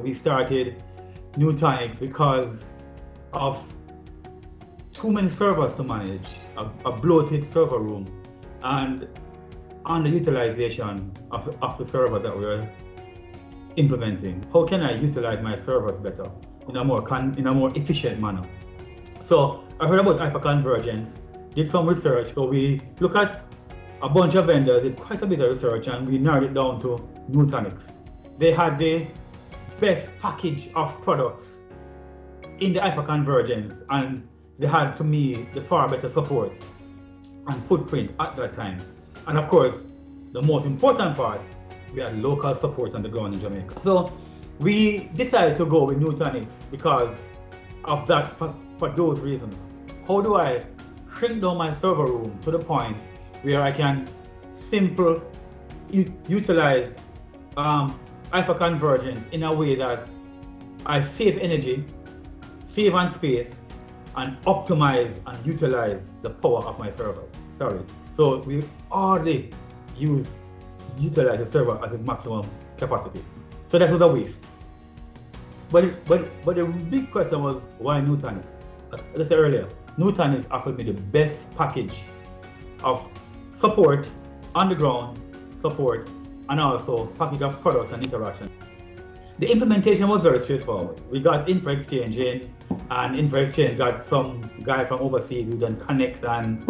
we started Nutanix because of too many servers to manage, a bloated server room, and underutilization of the servers that we're implementing. How can I utilize my servers better in a more efficient manner? So I heard about hyperconvergence, did some research. So we look at a bunch of vendors, did quite a bit of research, and we narrowed it down to Nutanix. They had the best package of products in the hyperconvergence, and they had, to me, the far better support and footprint at that time. And of course, the most important part, we had local support on the ground in Jamaica. So we decided to go with Nutanix because of that, for those reasons. How do I shrink down my server room to the point where I can utilize hyperconvergence in a way that I save energy, save on space, and optimize and utilize the power of my server. So we already utilize the server at its maximum capacity. So that was a waste. But the big question was, why Nutanix? As I said earlier, Nutanix offered me the best package of support, on-the-ground support, and also package of products and interaction. The implementation was very straightforward. We got Info Exchange in, and Info Exchange got some guy from overseas who done connects, and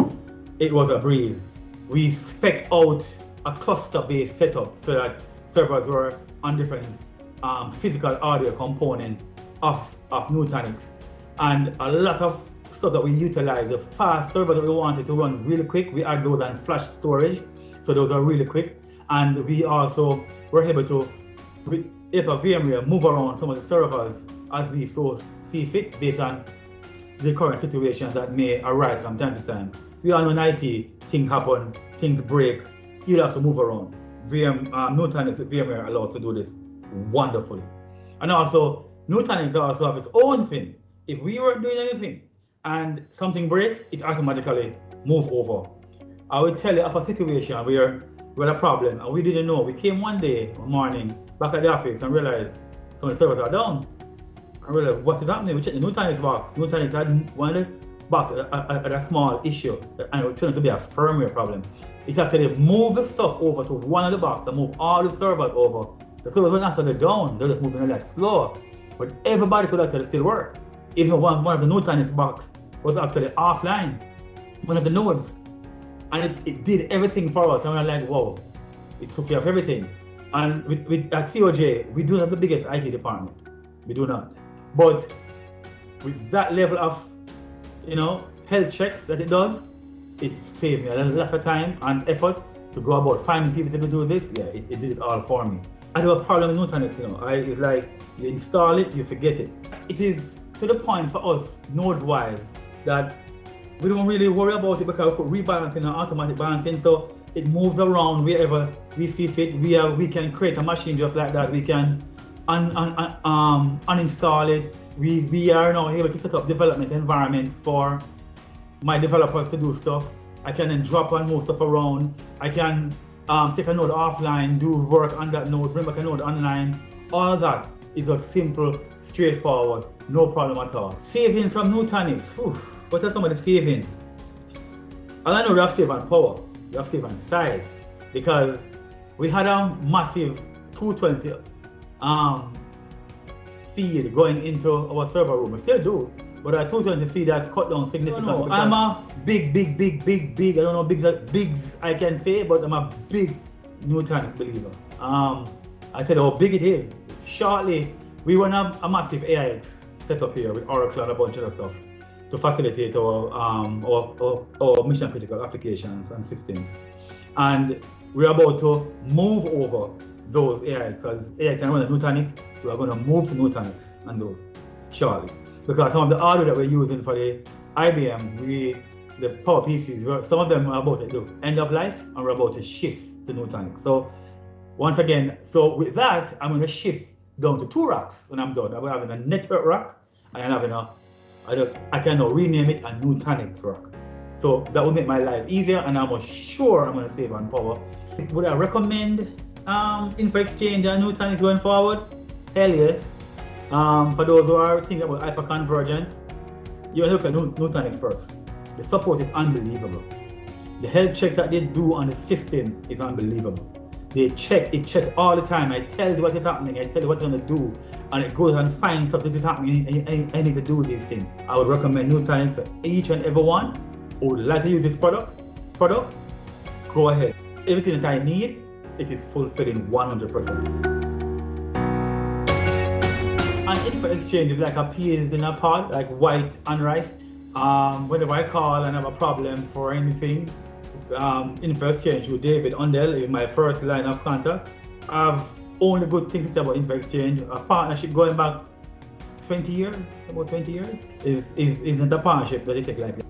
it was a breeze. We spec out a cluster-based setup so that servers were on different physical audio components of Nutanix, and a lot of stuff that we utilized. The fast servers that we wanted to run really quick, we had those on flash storage, so those are really quick. And we also were able to, with VMware, move around some of the servers as we so see fit based on the current situations that may arise from time to time. We all know in IT, things happen, things break, you have to move around. Nutanix with VMware allows to do this wonderfully. And also, Nutanix also has its own thing. If we weren't doing anything and something breaks, it automatically moves over. I will tell you of a situation where we had a problem and we didn't know. We came one morning back at the office and realized some of the servers are down. I realized what is happening. We checked the Nutanix box. Nutanix had one of the boxes had a small issue, and it turned out to be a firmware problem. It actually moved the stuff over to one of the boxes and moved all the servers over. The servers weren't actually down, they're just moving a lot slower. But everybody could actually still work. Even one of the Nutanix box was actually offline, one of the nodes. And it did everything for us. And we're like, whoa, it took care of everything. And at COJ, we do not have the biggest IT department. We do not. But with that level of, health checks that it does, it saved me a lot of time and effort to go about finding people to do this. Yeah, it did it all for me. I have a problem with Nutanix, it's like you install it, you forget it. It is to the point for us, nodes-wise, that we don't really worry about it because we put rebalancing and automatic balancing, so it moves around wherever we see fit. We can create a machine just like that. We can uninstall it. We are now able to set up development environments for my developers to do stuff. I can then drop and move stuff around. I can take a node offline, do work on that node, bring back a node online. All that is a simple, straightforward, no problem at all. Savings from Nutanix. What are some of the savings? All I know, we have saved on power, we have saved on size, because we had a massive 220 feed going into our server room. We still do, but our 220 feed has cut down significantly. I'm a big, I don't know bigs I can say, but I'm a big Nutanix believer. I tell you how big it is. Shortly, we run a massive AIX setup here with Oracle and a bunch of other stuff to facilitate our mission critical applications and systems. And we're about to move over those AIX, because AIX and running Nutanix, we are going to move to Nutanix and those shortly. Because some of the hardware that we're using for the IBM, the Power PCs, some of them are about to do end of life, and we're about to shift to Nutanix. So once again, with that, I'm going to shift down to 2 racks when I'm done. I'm having a network rack, and I'm having I can now rename it a Nutanix rack. So that will make my life easier, and I'm sure I'm going to save on power. Would I recommend Info Exchange and Nutanix going forward? Hell yes. For those who are thinking about hyperconvergence, you want to look at Nutanix first. The support is unbelievable. The health checks that they do on the system is unbelievable. It checks all the time. I tell you what is happening, I tell you what it's going to do, and it goes and finds something that is happening, and I need to do these things. I would recommend Nutanix to each and every one who would like to use this product, go ahead. Everything that I need, it is fulfilling 100%. And Info Exchange is like a peas in a pod, like white and rice. Whenever I call and have a problem for anything, Info Exchange with David Undell is my first line of contact. I've only good things to say about Info Exchange. A partnership going back 20 years, about 20 years, isn't a partnership that they take lightly.